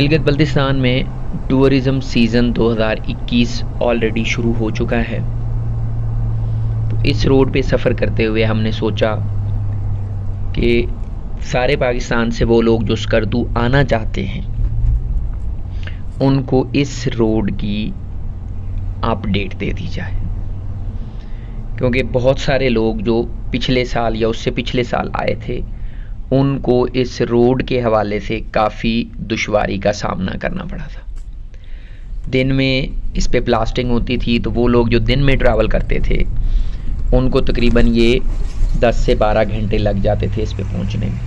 गिलगित बल्तिस्तान में tourism season 2021 already शुरू हो चुका है। तो इस रोड पे सफ़र करते हुए हमने सोचा कि सारे पाकिस्तान से वो लोग जो स्कर्दू आना चाहते हैं उनको इस रोड की अपडेट दे दी जाए, क्योंकि बहुत सारे लोग जो पिछले साल या उससे पिछले साल आए थे उनको इस रोड के हवाले से काफ़ी दुश्वारी का सामना करना पड़ा था। दिन में इस पे ब्लास्टिंग होती थी, तो वो लोग जो दिन में ट्रैवल करते थे उनको तकरीबन ये 10 से 12 घंटे लग जाते थे इस पे पहुंचने में,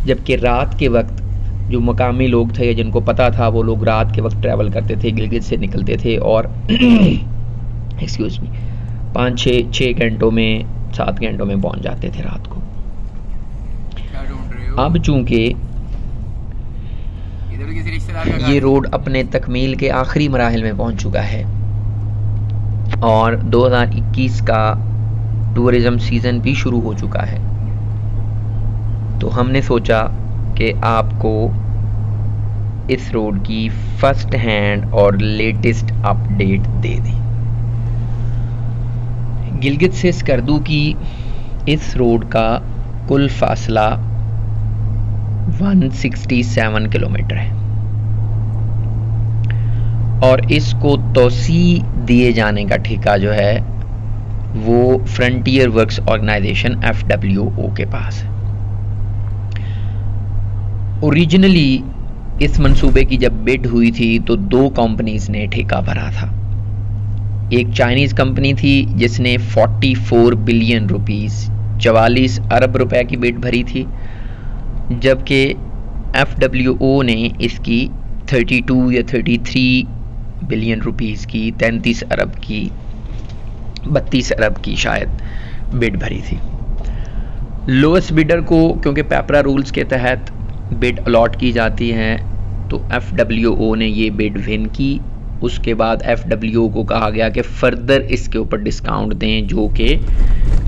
जबकि रात के वक्त जो मकामी लोग थे जिनको पता था वो लोग रात के वक्त ट्रैवल करते थे, गिलगित से निकलते थे और एक्सक्यूज़ मी 5-6 घंटों में 7 घंटों में पहुंच जाते थे रात को। अब चूंकि ये रोड अपने तकमील के आखिरी मराहिल में पहुंच चुका है और 2021 का टूरिज़्म सीज़न भी शुरू हो चुका है, तो हमने सोचा कि आपको इस रोड की फर्स्ट हैंड और लेटेस्ट अपडेट दे दें। गिलगित से स्कर्दू की इस रोड का कुल फासला 167 किलोमीटर है और इसको तोसी दिए जाने का ठेका जो है वो फ्रंटियर वर्क्स ऑर्गेनाइजेशन FWO के पास है। ओरिजिनली इस मंसूबे की जब बिड हुई थी तो 2 कंपनीज ने ठेका भरा था। एक चाइनीज़ कंपनी थी जिसने 44 बिलियन रुपीस 44 अरब रुपए की बिड भरी थी, जबकि FWO ने इसकी 32 या 33 बिलियन रुपीस की 33 अरब की 32 अरब की शायद बिड भरी थी। लोएस्ट बिडर को क्योंकि पेपरा रूल्स के तहत बिड अलॉट की जाती है तो FWO ने ये बिड विन की। उसके बाद FWO को कहा गया कि फर्दर इसके ऊपर डिस्काउंट दें, जो कि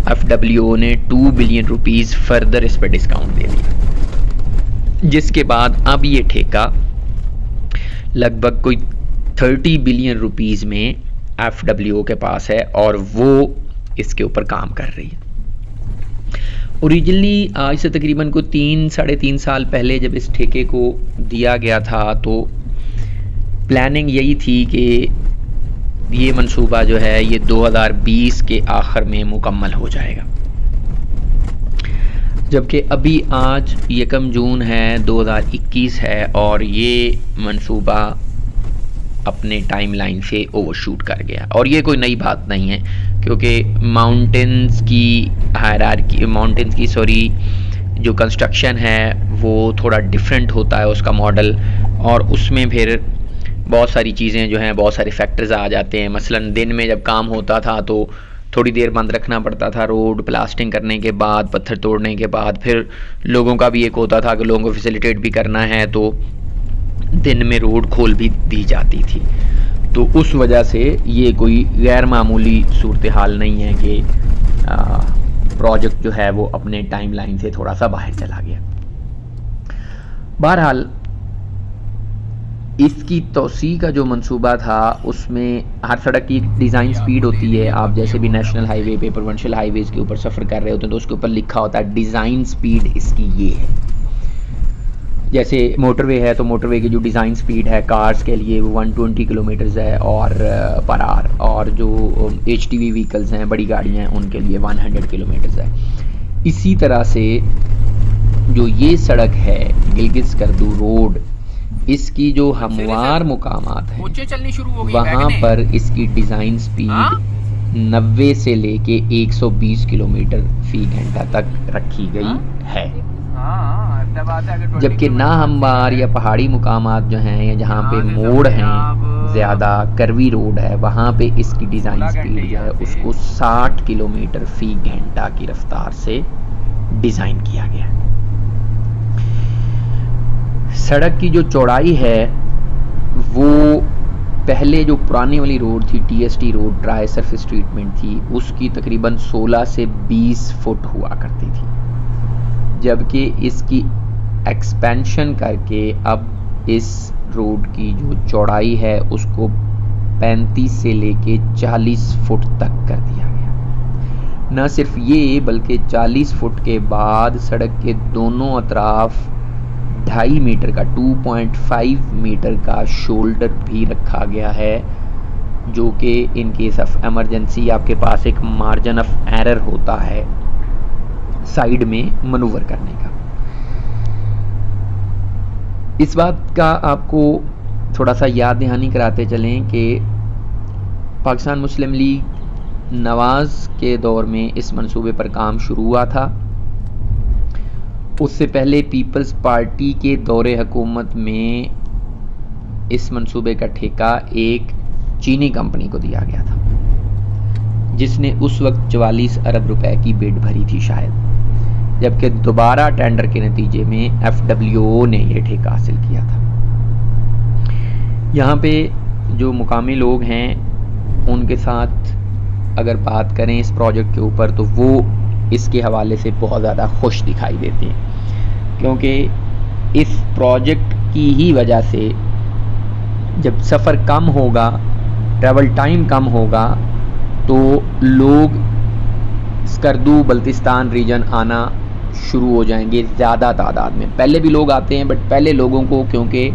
FWO ने 2 बिलियन रुपीस फर्दर इस पर डिस्काउंट दे दिया, जिसके बाद अब ये ठेका लगभग कोई 30 बिलियन रुपीस में FWO के पास है और वो इसके ऊपर काम कर रही है। ओरिजिनली आज से तकरीबन को 3-3.5 साल पहले जब इस ठेके को दिया गया था तो प्लानिंग यही थी कि ये मंसूबा जो है ये 2020 के आखिर में मुकम्मल हो जाएगा, जबकि अभी आज 1 जून है 2021 है और ये मंसूबा अपने टाइमलाइन से ओवरशूट कर गया। और ये कोई नई बात नहीं है, क्योंकि माउंटेन्स की जो कंस्ट्रक्शन है वो थोड़ा डिफरेंट होता है उसका मॉडल, और उसमें फिर बहुत सारी चीज़ें जो हैं बहुत सारे फैक्टर्स आ जाते हैं। मसलन दिन में जब काम होता था तो थोड़ी देर बंद रखना पड़ता था रोड, ब्लास्टिंग करने के बाद, पत्थर तोड़ने के बाद, फिर लोगों का भी एक होता था कि लोगों को फैसिलिटेट भी करना है तो दिन में रोड खोल भी दी जाती थी। तो उस वजह से ये कोई गैर मामूली सूरत हाल नहीं है कि प्रोजेक्ट जो है वो अपने टाइमलाइन से थोड़ा सा बाहर चला गया। बहरहाल इसकी तोसी का जो मंसूबा था उसमें हर सड़क की एक डिज़ाइन स्पीड होती है। आप जैसे भी नेशनल हाईवे पे, प्रोविंशियल हाईवेज़ के ऊपर सफ़र कर रहे होते हैं तो उसके ऊपर लिखा होता है डिज़ाइन स्पीड इसकी ये है। जैसे मोटरवे है तो मोटरवे की जो डिज़ाइन स्पीड है कार्स के लिए वो 120 किलोमीटर्स है और पर आवर, और जो HTV व्हीकल्स हैं, बड़ी गाड़ियाँ हैं, उनके लिए 100 किलोमीटर्स है। इसी तरह से जो ये सड़क है गिलगित स्कर्दू रोड, इसकी जो हमवार मुकामात हैं वहाँ पर इसकी डिज़ाइन स्पीड 90 से लेके 120 किलोमीटर फी घंटा तक रखी गई है, जबकि ना हमवार या पहाड़ी मुकामात जो हैं या जहाँ पे मोड़ हैं, ज़्यादा करवी रोड है, वहाँ पे इसकी डिज़ाइन स्पीड जो है उसको 60 किलोमीटर फी घंटा की रफ्तार से डिज़ाइन किया गया है। सड़क की जो चौड़ाई है वो पहले जो पुरानी वाली रोड थी TST road, dry surface treatment थी, उसकी तकरीबन 16 से 20 फुट हुआ करती थी, जबकि इसकी एक्सपेंशन करके अब इस रोड की जो चौड़ाई है उसको 35 से लेके 40 फुट तक कर दिया गया। न सिर्फ ये बल्कि 40 फुट के बाद सड़क के दोनों अतराफ 2.5 मीटर का 2.5 मीटर का शोल्डर भी रखा गया है, जो कि इन केस ऑफ एमरजेंसी आपके पास एक मार्जिन ऑफ एरर होता है साइड में मनूवर करने का। इस बात का आपको थोड़ा सा याद दहानी कराते चलें कि पाकिस्तान मुस्लिम लीग नवाज के दौर में इस मंसूबे पर काम शुरू हुआ था। उससे पहले पीपल्स पार्टी के दौरे हुकूमत में इस मंसूबे का ठेका एक चीनी कंपनी को दिया गया था, जिसने उस वक्त 44 अरब रुपए की बिड भरी थी शायद, जबकि दोबारा टेंडर के नतीजे में FWO ने यह ठेका हासिल किया था। यहाँ पे जो मुकामी लोग हैं उनके साथ अगर बात करें इस प्रोजेक्ट के ऊपर, तो वो इसके हवाले से बहुत ज़्यादा खुश दिखाई देते हैं, क्योंकि इस प्रोजेक्ट की ही वजह से जब सफ़र कम होगा, ट्रैवल टाइम कम होगा, तो लोग स्कर्दू बल्तिस्तान रीजन आना शुरू हो जाएंगे ज़्यादा तादाद में। पहले भी लोग आते हैं, बट पहले लोगों को, क्योंकि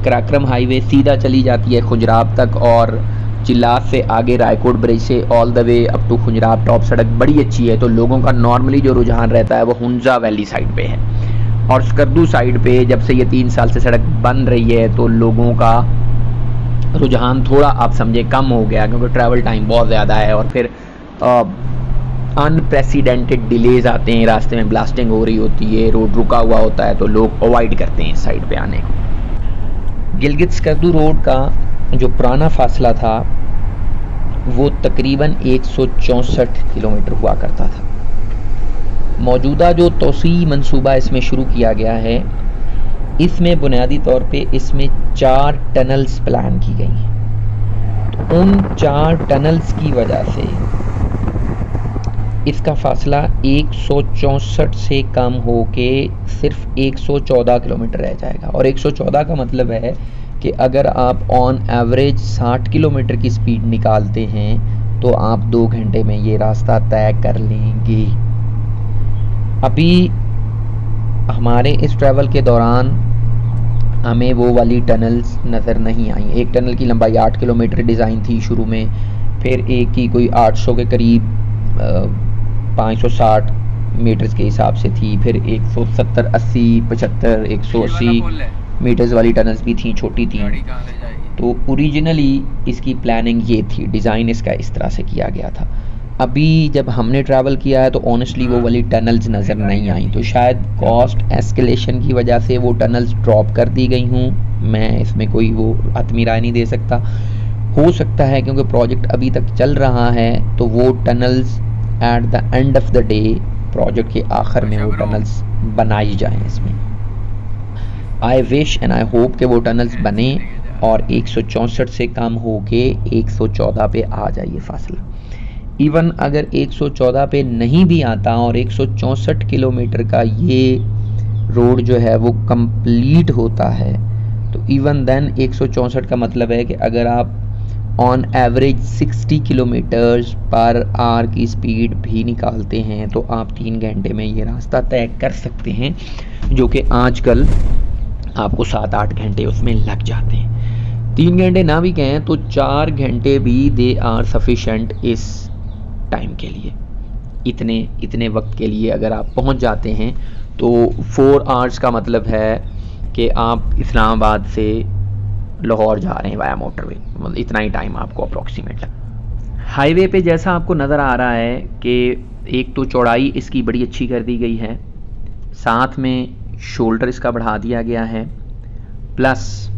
कराक्रम हाईवे सीधा चली जाती है खुजराब तक और चिल्लात से आगे रायकोट ब्रिज से all the way up to Khunjerab top सड़क बड़ी अच्छी है, तो लोगों का नॉर्मली जो रुझान रहता है वो हुंजा वैली साइड पे है। और स्कर्दू साइड पे जब से ये 3 साल से सड़क बन रही है तो लोगों का रुझान थोड़ा आप समझे कम हो गया, क्योंकि ट्रैवल टाइम बहुत ज़्यादा है और फिर अनप्रेसिडेंटेड डिलेज आते हैं, रास्ते में ब्लास्टिंग हो रही होती है, रोड रुका हुआ होता है, तो लोग अवॉइड करते हैं इस साइड पे आने को। गिलगित स्कर्दू रोड का जो पुराना फासला था वो तकरीबन 164 किलोमीटर हुआ करता था। मौजूदा जो तोसी मंसूबा इसमें शुरू किया गया है, इसमें बुनियादी तौर पे इसमें 4 टनल्स प्लान की गई हैं। तो उन 4 टनल्स की वजह से इसका फासला 164 से कम होके सिर्फ 114 किलोमीटर रह जाएगा। और 114 का मतलब है कि अगर आप ऑन एवरेज 60 किलोमीटर की स्पीड निकालते हैं तो आप 2 घंटे में ये रास्ता तय कर लेंगे। अभी हमारे इस ट्रैवल के दौरान हमें वो वाली टनल्स नज़र नहीं आई। एक टनल की लंबाई 8 किलोमीटर डिज़ाइन थी शुरू में, फिर एक की कोई 800 के करीब 560 मीटर्स के हिसाब से थी, फिर 170, 80, 75, 180 मीटर्स वाली टनल्स भी थी, छोटी थी। तो ओरिजिनली इसकी प्लानिंग ये थी, डिज़ाइन इसका इस तरह से किया गया था। अभी जब हमने ट्रैवल किया है तो ऑनेस्टली वो वाली टनल्स नज़र नहीं आई, तो शायद कॉस्ट एस्केलेशन की वजह से वो टनल्स ड्रॉप कर दी गई हूँ। मैं इसमें कोई वो हतमी राय नहीं दे सकता। हो सकता है क्योंकि प्रोजेक्ट अभी तक चल रहा है तो वो tunnels at the end of the day, project के आखिर में वो टनल्स बनाई जाएं। इसमें I wish and I hope कि वो टनल्स बने और 164 से कम हो के 114 पे आ जाए फासला। इवन अगर 114 पे नहीं भी आता और 164 किलोमीटर का ये रोड जो है वो कंप्लीट होता है, तो इवन देन 164 का मतलब है कि अगर आप on average 60 kilometres per hour की स्पीड भी निकालते हैं तो आप 3 घंटे में ये रास्ता तय कर सकते हैं, जो कि आजकल आपको 7-8 घंटे उसमें लग जाते हैं। 3 घंटे ना भी कहें तो 4 घंटे भी दे आर सफिशेंट इस टाइम के लिए। इतने वक्त के लिए अगर आप पहुंच जाते हैं तो 4 आवर्स का मतलब है कि आप इस्लामाबाद से लाहौर जा रहे हैं वाया मोटरवे, मतलब इतना ही टाइम आपको अप्रॉक्सीमेट लगा। हाईवे पे जैसा आपको नज़र आ रहा है कि एक तो चौड़ाई इसकी बड़ी अच्छी कर दी गई है, साथ में शोल्डर इसका बढ़ा दिया गया है, प्लस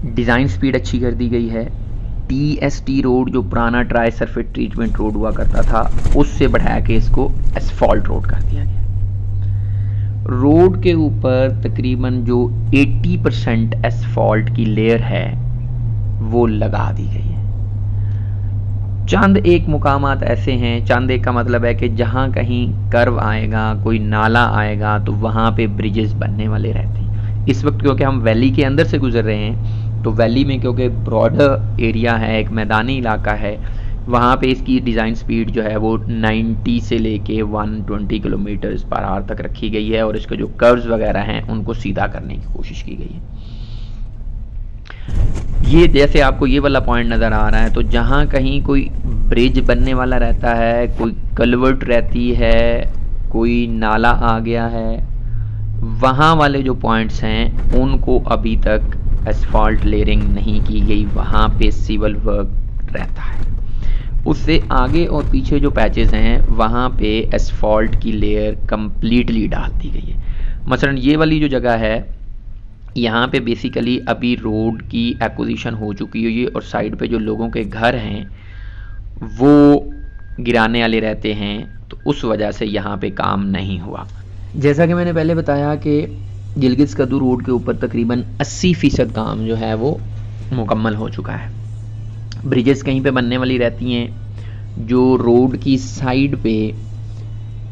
डिज़ाइन स्पीड अच्छी कर दी गई है। TST रोड जो पुराना ट्राई सरफेस ट्रीटमेंट रोड हुआ करता था उससे बढ़ा के इसको एसफॉल्ट रोड कर दिया गया। रोड के ऊपर तकरीबन जो 80% एसफॉल्ट की लेयर है वो लगा दी गई है। चंद एक मुकामात ऐसे हैं, चंद एक का मतलब है कि जहाँ कहीं कर्व आएगा, कोई नाला आएगा, तो वहाँ पे ब्रिजेस बनने वाले रहते हैं। इस वक्त क्योंकि हम वैली के अंदर से गुजर रहे हैं, तो वैली में क्योंकि ब्रॉडर एरिया है, एक मैदानी इलाका है, वहाँ पे इसकी डिज़ाइन स्पीड जो है वो 90 से लेके 120 किलोमीटर्स पर आवर तक रखी गई है, और इसके जो कर्व्स वगैरह हैं उनको सीधा करने की कोशिश की गई है। ये जैसे आपको ये वाला पॉइंट नज़र आ रहा है, तो जहाँ कहीं कोई ब्रिज बनने वाला रहता है, कोई कलवर्ट रहती है, कोई नाला आ गया है, वहाँ वाले जो पॉइंट्स हैं उनको अभी तक एसफॉल्ट लेयरिंग नहीं की गई, वहाँ पे सिविल वर्क रहता है। उससे आगे और पीछे जो पैचेस हैं वहाँ पे एसफॉल्ट की लेयर कंप्लीटली डाल दी गई है। मसलन ये वाली जो जगह है, यहाँ पे बेसिकली अभी रोड की एक्विजिशन हो चुकी है, और साइड पे जो लोगों के घर हैं वो गिराने वाले रहते हैं, तो उस वजह से यहाँ पे काम नहीं हुआ। जैसा कि मैंने पहले बताया कि गिलगित स्कर्दू रोड के ऊपर तकरीबन 80% काम जो है वो मुकम्मल हो चुका है। ब्रिजेस कहीं पे बनने वाली रहती हैं, जो रोड की साइड पे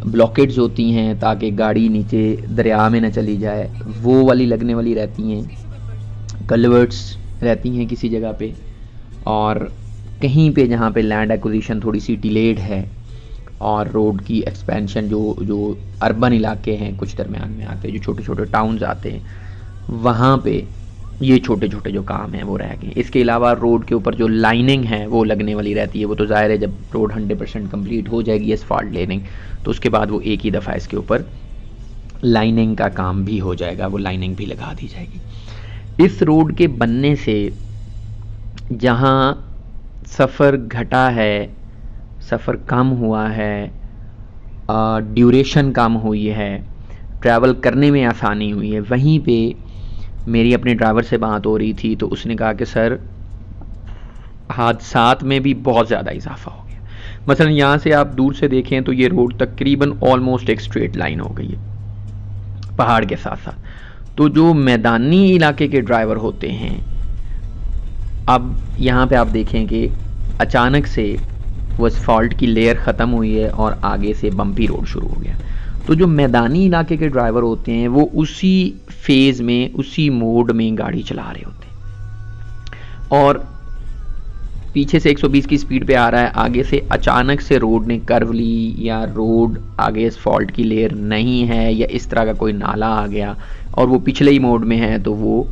ब्लॉकेट्स होती हैं ताकि गाड़ी नीचे दरिया में न चली जाए, वो वाली लगने वाली रहती हैं। कलवर्ट्स रहती हैं किसी जगह पे, और कहीं पे जहाँ पे लैंड एक्विजिशन थोड़ी सी डिलेड है और रोड की एक्सपेंशन जो अर्बन इलाके हैं कुछ दरमियान में आते हैं, जो छोटे छोटे टाउन्स आते हैं, वहाँ पे ये छोटे छोटे जो काम हैं वो रह गए। इसके अलावा रोड के ऊपर जो लाइनिंग है वो लगने वाली रहती है। वो तो ज़ाहिर है जब रोड 100% कंप्लीट हो जाएगी एसफॉल्ट लेयरिंग, तो उसके बाद वो एक ही दफ़ा इसके ऊपर लाइनिंग का काम भी हो जाएगा, वो लाइनिंग भी लगा दी जाएगी। इस रोड के बनने से जहाँ सफ़र घटा है, सफ़र कम हुआ है, ड्यूरेशन कम हुई है, ट्रैवल करने में आसानी हुई है, वहीं पे मेरी अपने ड्राइवर से बात हो रही थी तो उसने कहा कि सर हादसात में भी बहुत ज़्यादा इजाफा हो गया। मसलन यहाँ से आप दूर से देखें तो ये रोड तकरीबन ऑलमोस्ट एक स्ट्रेट लाइन हो गई है पहाड़ के साथ साथ। तो जो मैदानी इलाके के ड्राइवर होते हैं, अब यहाँ पे आप देखें कि अचानक से वो एसफॉल्ट की लेयर ख़त्म हुई है और आगे से बम्पी रोड शुरू हो गया। तो जो मैदानी इलाके के ड्राइवर होते हैं वो उसी फेज़ में, उसी मोड में गाड़ी चला रहे होते हैं, और पीछे से 120 की स्पीड पे आ रहा है, आगे से अचानक से रोड ने कर्व ली, या रोड आगे एसफॉल्ट की लेयर नहीं है, या इस तरह का कोई नाला आ गया और वो पिछले ही मोड में है, तो वो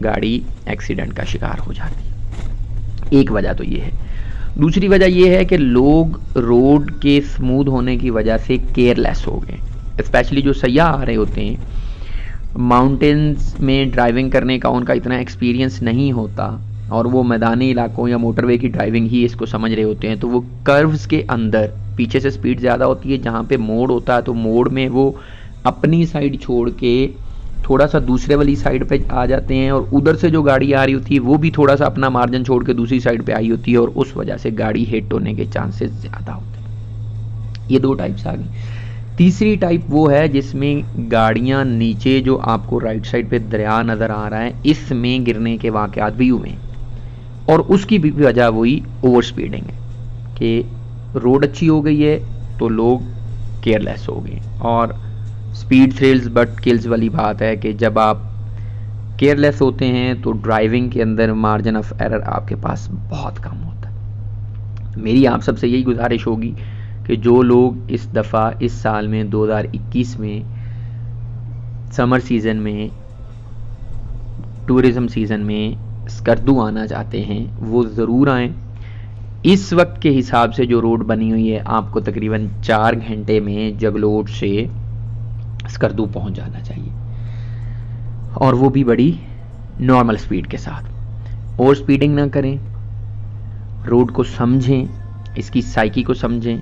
गाड़ी एक्सीडेंट का शिकार हो जाती है। एक वजह तो ये है। दूसरी वजह यह है कि लोग रोड के स्मूथ होने की वजह से केयरलेस हो गए। स्पेशली जो सयाह आ रहे होते हैं, माउंटेन्स में ड्राइविंग करने का उनका इतना एक्सपीरियंस नहीं होता, और वो मैदानी इलाकों या मोटरवे की ड्राइविंग ही इसको समझ रहे होते हैं, तो वो कर्व्स के अंदर पीछे से स्पीड ज़्यादा होती है, जहाँ पे मोड़ होता है तो मोड़ में वो अपनी साइड छोड़ के थोड़ा सा दूसरे वाली साइड पे आ जाते हैं, और उधर से जो गाड़ी आ रही होती है वो भी थोड़ा सा अपना मार्जिन छोड़ के दूसरी साइड पे आई होती है, और उस वजह से गाड़ी हिट होने के चांसेस ज़्यादा होते हैं। ये दो टाइप्स आ गई। तीसरी टाइप वो है जिसमें गाड़ियां नीचे, जो आपको राइट साइड पे दरिया नज़र आ रहा है, इसमें गिरने के वाक़यात भी हुए, और उसकी भी वजह वही ओवर स्पीडिंग है कि रोड अच्छी हो गई है तो लोग केयरलेस हो गए। और स्पीड थ्रिल्स बट किल्स वाली बात है कि जब आप केयरलेस होते हैं तो ड्राइविंग के अंदर मार्जिन ऑफ एरर आपके पास बहुत कम होता है। मेरी आप सबसे यही गुजारिश होगी कि जो लोग इस दफ़ा इस साल में 2021 में समर सीज़न में, टूरिज़म सीज़न में स्कर्दू आना चाहते हैं वो ज़रूर आएँ। इस वक्त के हिसाब से जो रोड बनी हुई है, आपको तकरीबन 4 घंटे में जगलोट से स्कर्दू पहुंच जाना चाहिए, और वो भी बड़ी नॉर्मल स्पीड के साथ। ओवर स्पीडिंग ना करें, रोड को समझें, इसकी साइकी को समझें।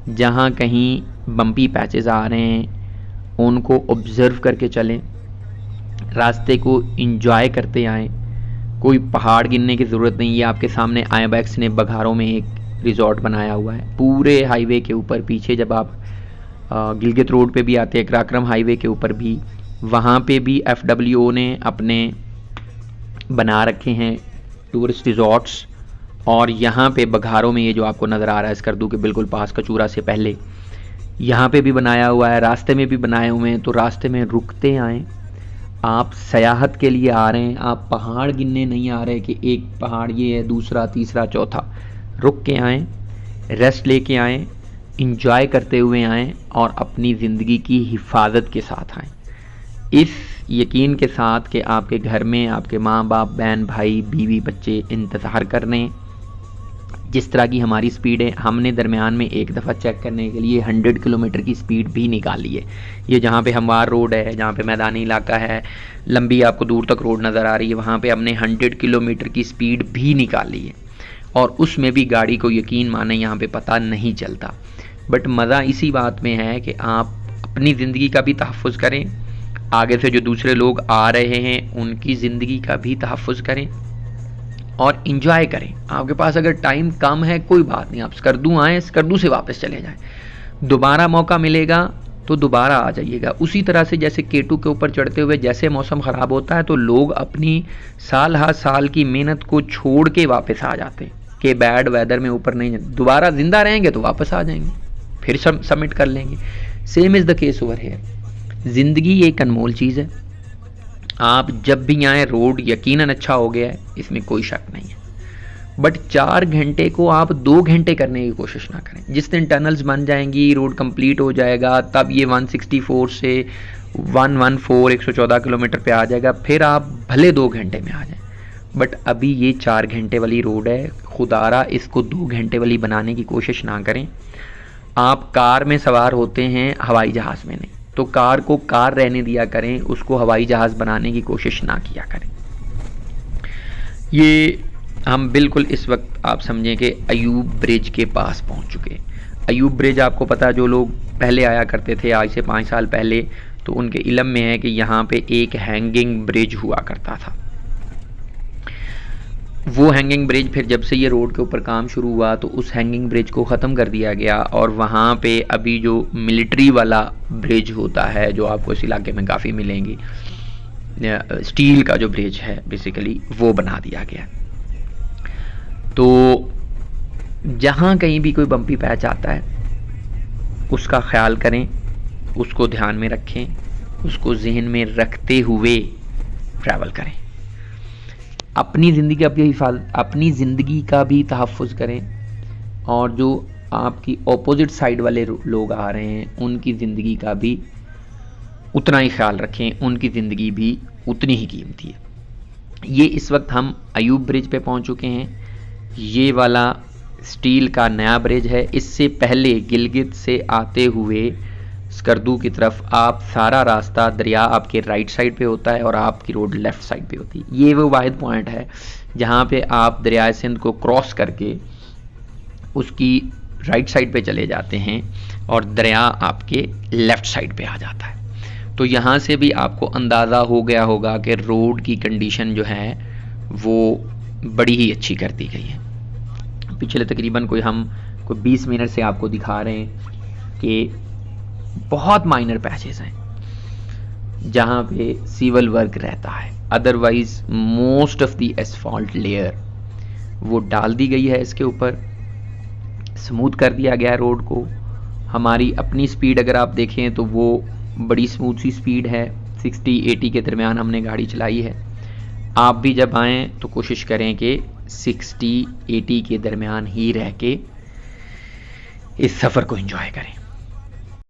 जहाँ कहीं बम्पी पैचेस आ रहे हैं उनको ऑब्ज़र्व करके चलें, रास्ते को इंजॉय करते आएँ। कोई पहाड़ गिनने की ज़रूरत नहीं है। आपके सामने आईबैक्स ने बघारों में एक रिजॉर्ट बनाया हुआ है पूरे हाईवे के ऊपर। पीछे जब आप गिलगित रोड पे भी आते हैं, कराक्रम हाईवे के ऊपर भी, वहाँ पे भी FWO ने अपने बना रखे हैं टूरिस्ट रिजॉर्ट्स। और यहाँ पे बघारों में ये जो आपको नज़र आ रहा है स्कर्दू के बिल्कुल पास, कचूरा से पहले, यहाँ पे भी बनाया हुआ है, रास्ते में भी बनाए हुए हैं। तो रास्ते में रुकते आएँ, आप सयाहत के लिए आ रहे हैं, आप पहाड़ गिनने नहीं आ रहे कि एक पहाड़ ये है, दूसरा, तीसरा, चौथा। रुक के आएँ, रेस्ट लेके आएँ, इंजॉय करते हुए आएँ और अपनी ज़िंदगी की हिफाजत के साथ आएँ, इस यकीन के साथ कि आपके घर में आपके माँ बाप, बहन भाई, बीवी, बच्चे इंतज़ार कर रहे हैं। जिस तरह की हमारी स्पीड है, हमने दरमियान में एक दफ़ा चेक करने के लिए 100 किलोमीटर की स्पीड भी निकाली है। ये जहाँ पे हमवार रोड है, जहाँ पे मैदानी इलाका है, लंबी आपको दूर तक रोड नज़र आ रही है, वहाँ पे हमने 100 किलोमीटर की स्पीड भी निकाली है और उसमें भी गाड़ी को यकीन माने यहाँ पे पता नहीं चलता। बट मज़ा इसी बात में है कि आप अपनी ज़िंदगी का भी तहफ़्फ़ुज़ करें, आगे से जो दूसरे लोग आ रहे हैं उनकी ज़िंदगी का भी तहफ़्फ़ुज़ करें और इंजॉय करें। आपके पास अगर टाइम कम है कोई बात नहीं, आप स्कर्दू आएँ, स्कर्दू से वापस चले जाएँ, दोबारा मौका मिलेगा तो दोबारा आ जाइएगा। उसी तरह से जैसे K2 के ऊपर चढ़ते हुए जैसे मौसम ख़राब होता है तो लोग अपनी साल हर साल की मेहनत को छोड़ के वापस आ जाते हैं कि बैड वेदर में ऊपर नहीं, दोबारा ज़िंदा रहेंगे तो वापस आ जाएंगे, फिर सबमिट कर लेंगे। Same is the case over here. ज़िंदगी एक अनमोल चीज़ है, आप जब भी आए रोड यकीनन अच्छा हो गया है, इसमें कोई शक नहीं है। बट 4 घंटे को आप 2 घंटे करने की कोशिश ना करें। जिस दिन टनल्स बन जाएंगी, रोड कंप्लीट हो जाएगा, तब ये 164 से 114 किलोमीटर पे आ जाएगा, फिर आप भले 2 घंटे में आ जाएं। बट अभी ये 4 घंटे वाली रोड है, खुदारा इसको 2 घंटे वाली बनाने की कोशिश ना करें। आप कार में सवार होते हैं, हवाई जहाज़ में नहीं, तो कार को कार रहने दिया करें, उसको हवाई जहाज़ बनाने की कोशिश ना किया करें। ये हम बिल्कुल इस वक्त आप समझें कि अयूब ब्रिज के पास पहुंच चुके। अयूब ब्रिज आपको पता, जो लोग पहले आया करते थे आज से 5 साल पहले, तो उनके इल्म में है कि यहाँ पे एक हैंगिंग ब्रिज हुआ करता था। वो हैंगिंग ब्रिज फिर जब से ये रोड के ऊपर काम शुरू हुआ तो उस हैंगिंग ब्रिज को ख़त्म कर दिया गया और वहाँ पे अभी जो मिलिट्री वाला ब्रिज होता है, जो आपको इस इलाके में काफ़ी मिलेंगी, स्टील का जो ब्रिज है बेसिकली, वो बना दिया गया। तो जहाँ कहीं भी कोई बम्पी पैच आता है उसका ख्याल करें, उसको ध्यान में रखें, उसको जहन में रखते हुए ट्रैवल करें। अपनी ज़िंदगी का भी तहफ़्फ़ुज़ करें और जो आपकी ऑपोजिट साइड वाले लोग आ रहे हैं उनकी ज़िंदगी का भी उतना ही ख्याल रखें, उनकी ज़िंदगी भी उतनी ही कीमती है। ये इस वक्त हम अयूब ब्रिज पे पहुंच चुके हैं। ये वाला स्टील का नया ब्रिज है। इससे पहले गिलगित से आते हुए स्कर्दू की तरफ आप सारा रास्ता, दरिया आपके राइट साइड पे होता है और आपकी रोड लेफ़्ट साइड पे होती है। ये वो वाहिद पॉइंट है जहाँ पे आप दरिया सिंध को क्रॉस करके उसकी राइट साइड पे चले जाते हैं और दरिया आपके लेफ़्ट साइड पे आ जाता है। तो यहाँ से भी आपको अंदाज़ा हो गया होगा कि रोड की कंडीशन जो है वो बड़ी ही अच्छी कर दी गई है। पिछले तकरीबन कोई 20 मिनट से आपको दिखा रहे हैं कि बहुत माइनर पैचेस हैं जहाँ पे सिविल वर्क रहता है, otherwise most of the asphalt layer वो डाल दी गई है, इसके ऊपर स्मूथ कर दिया गया है रोड को। हमारी अपनी स्पीड अगर आप देखें तो वो बड़ी स्मूथ सी स्पीड है, 60-80 के दरमियान हमने गाड़ी चलाई है। आप भी जब आएँ तो कोशिश करें कि 60-80 के दरमियान ही रह के इस सफ़र को एंजॉय करें।